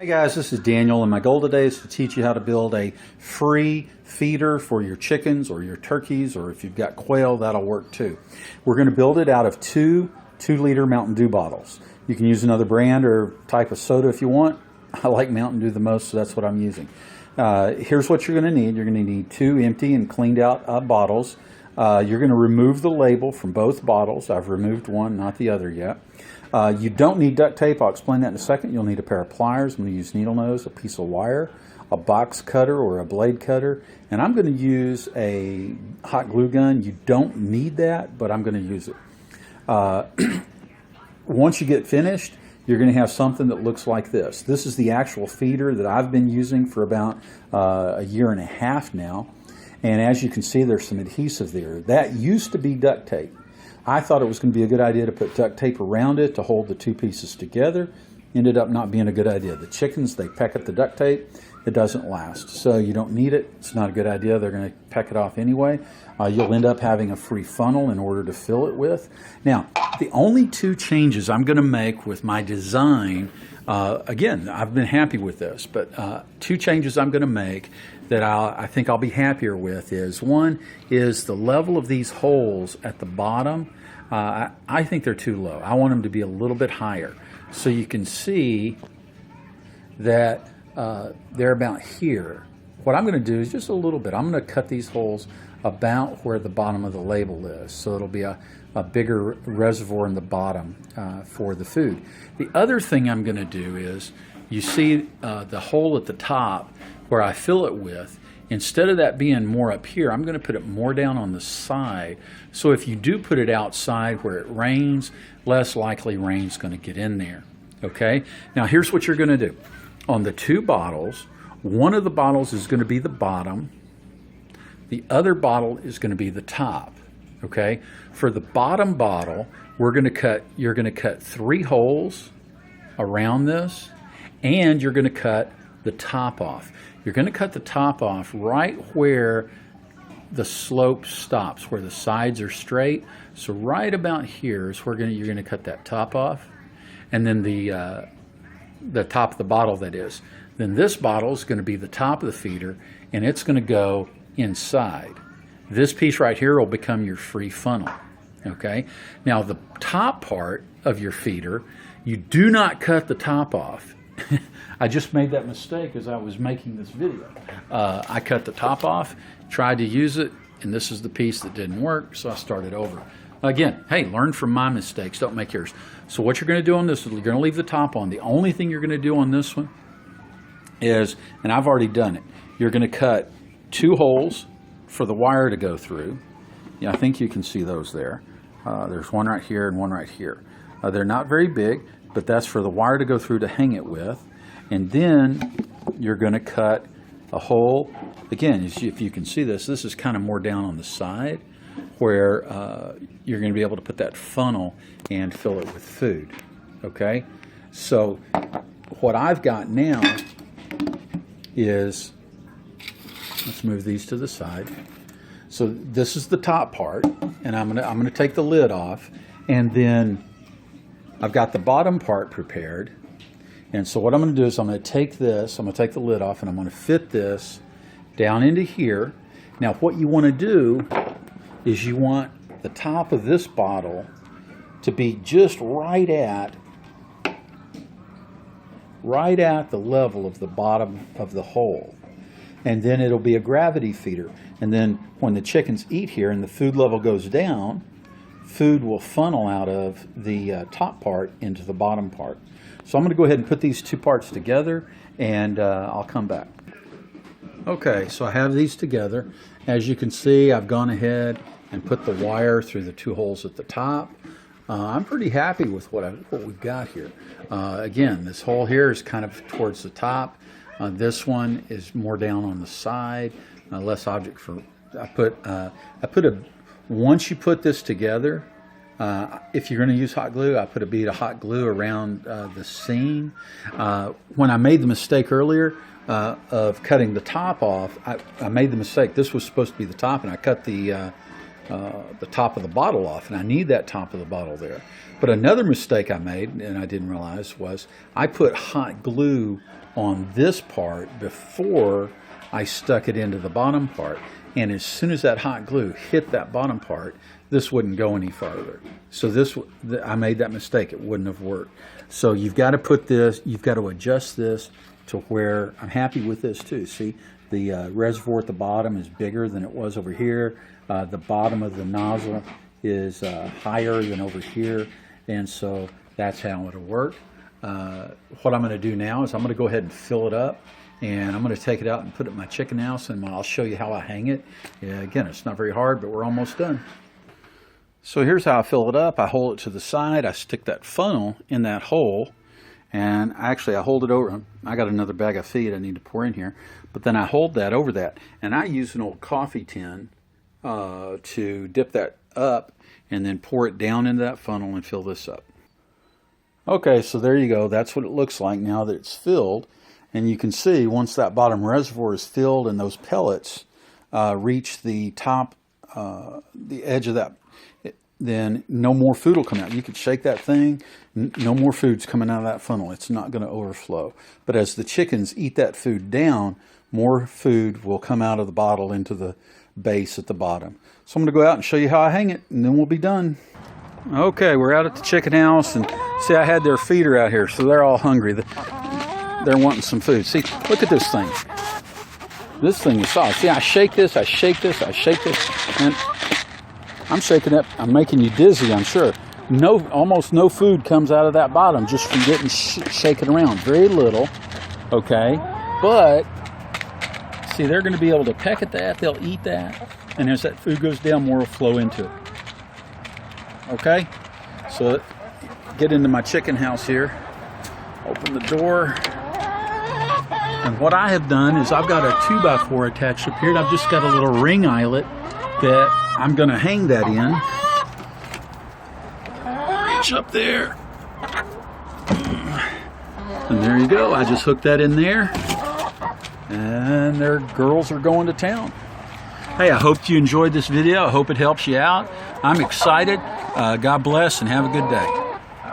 Hey guys, this is Daniel, and my goal today is to teach you how to build a free feeder for your chickens or your turkeys, or if you've got quail, that'll work too. We're going to build it out of two 2-liter Mountain Dew bottles. You can use another brand or type of soda if you want. I like Mountain Dew the most, so that's what I'm using. Here's what you're going to need. You're going to need 2 empty and cleaned out bottles. You're going to remove the label from both bottles. I've removed one, not the other yet. You don't need duct tape. I'll explain that in a second. You'll need a pair of pliers. I'm going to use needle nose, a piece of wire, a box cutter or a blade cutter, and I'm going to use a hot glue gun. You don't need that, but I'm going to use it. Once you get finished, you're going to have something that looks like this. This is the actual feeder that I've been using for about a year and a half now. And as you can see, there's some adhesive there. That used to be duct tape. I thought it was going to be a good idea to put duct tape around it to hold the two pieces together. Ended up not being a good idea. The chickens, they peck at the duct tape. It doesn't last. So you don't need it. It's not a good idea. They're going to peck it off anyway. You'll end up having a free funnel in order to fill it with. Now, the only 2 changes I'm going to make with my design, again, I've been happy with this, but 2 changes I'm going to make that I think I'll be happier with is, one is the level of these holes at the bottom. I think they're too low. I want them to be a little bit higher. So you can see that they're about here. What I'm going to do is just a little bit. I'm going to cut these holes about where the bottom of the label is. So it'll be a bigger reservoir in the bottom for the food. The other thing I'm going to do is, you see the hole at the top where I fill it with, instead of that being more up here, I'm going to put it more down on the side. So if you do put it outside where it rains, less likely rain's going to get in there. Okay? Now here's what you're going to do. On the 2 bottles, one of the bottles is going to be the bottom. The other bottle is going to be the top. Okay? For the bottom bottle, you're going to cut 3 holes around this, and you're going to cut the top off. You're going to cut the top off right where the slope stops, where the sides are straight. So right about here is where you're going to cut that top off, and then the top of the bottle, that is. Then this bottle is going to be the top of the feeder, and it's going to go inside. This piece right here will become your free funnel. Okay. Now the top part of your feeder, you do not cut the top off. I just made that mistake as I was making this video. I cut the top off, tried to use it, and this is the piece that didn't work, so I started over. Again, hey, learn from my mistakes, don't make yours. So what you're going to do on this is you're going to leave the top on. The only thing you're going to do on this one is, and I've already done it, you're going to cut 2 holes for the wire to go through. Yeah, I think you can see those there. There's one right here and one right here. They're not very big, but that's for the wire to go through to hang it with. And then you're going to cut a hole. Again, if you can see this is kind of more down on the side where you're going to be able to put that funnel and fill it with food. Okay? So what I've got now is, let's move these to the side. So this is the top part, and I'm going to take the lid off, and then I've got the bottom part prepared. And so what I'm going to do is I'm going to take this, I'm going to take the lid off, and I'm going to fit this down into here. Now what you want to do is you want the top of this bottle to be just right at the level of the bottom of the hole. And then it'll be a gravity feeder. And then when the chickens eat here and the food level goes down, food will funnel out of the top part into the bottom part. So I'm going to go ahead and put these 2 parts together, and I'll come back. Okay, so I have these together. As you can see, I've gone ahead and put the wire through the 2 holes at the top. I'm pretty happy with what we've got here. Again, this hole here is kind of towards the top. This one is more down on the side, less object for. Once you put this together, if you're going to use hot glue, I put a bead of hot glue around the seam. When I made the mistake earlier of cutting the top off, I made the mistake. This was supposed to be the top, and I cut the the top of the bottle off, and I need that top of the bottle there. But another mistake I made, and I didn't realize, was I put hot glue on this part before I stuck it into the bottom part. And as soon as that hot glue hit that bottom part, this wouldn't go any farther. So I made that mistake. It wouldn't have worked. So you've got to put this, you've got to adjust this to where, I'm happy with this too. See, the reservoir at the bottom is bigger than it was over here. The bottom of the nozzle is higher than over here. And so that's how it'll work. What I'm going to do now is I'm going to go ahead and fill it up. And I'm going to take it out and put it in my chicken house, and I'll show you how I hang it. Yeah, again, it's not very hard, but we're almost done. So here's how I fill it up. I hold it to the side. I stick that funnel in that hole, and actually I hold it over. I got another bag of feed I need to pour in here, but then I hold that over that, and I use an old coffee tin to dip that up and then pour it down into that funnel and fill this up. Okay, so there you go. That's what it looks like now that it's filled. And you can see once that bottom reservoir is filled and those pellets reach the top, the edge of that, then no more food will come out. You could shake that thing, no more food's coming out of that funnel. It's not going to overflow. But as the chickens eat that food down, more food will come out of the bottle into the base at the bottom. So I'm going to go out and show you how I hang it, and then we'll be done. Okay, we're out at the chicken house, and see, I had their feeder out here, so they're all hungry. They're wanting some food. See, look at this thing. This thing is soft. See, I shake this, I shake this, I shake this, and I'm shaking it. I'm making you dizzy, I'm sure. Almost no food comes out of that bottom just from getting shaken around. Very little, okay? But, see, they're going to be able to peck at that. They'll eat that. And as that food goes down, more will flow into it. Okay? So, get into my chicken house here. Open the door. And what I have done is I've got a 2x4 attached up here, and I've just got a little ring eyelet that I'm going to hang that in. Reach up there. And there you go. I just hooked that in there. And their girls are going to town. Hey, I hope you enjoyed this video. I hope it helps you out. I'm excited. God bless and have a good day.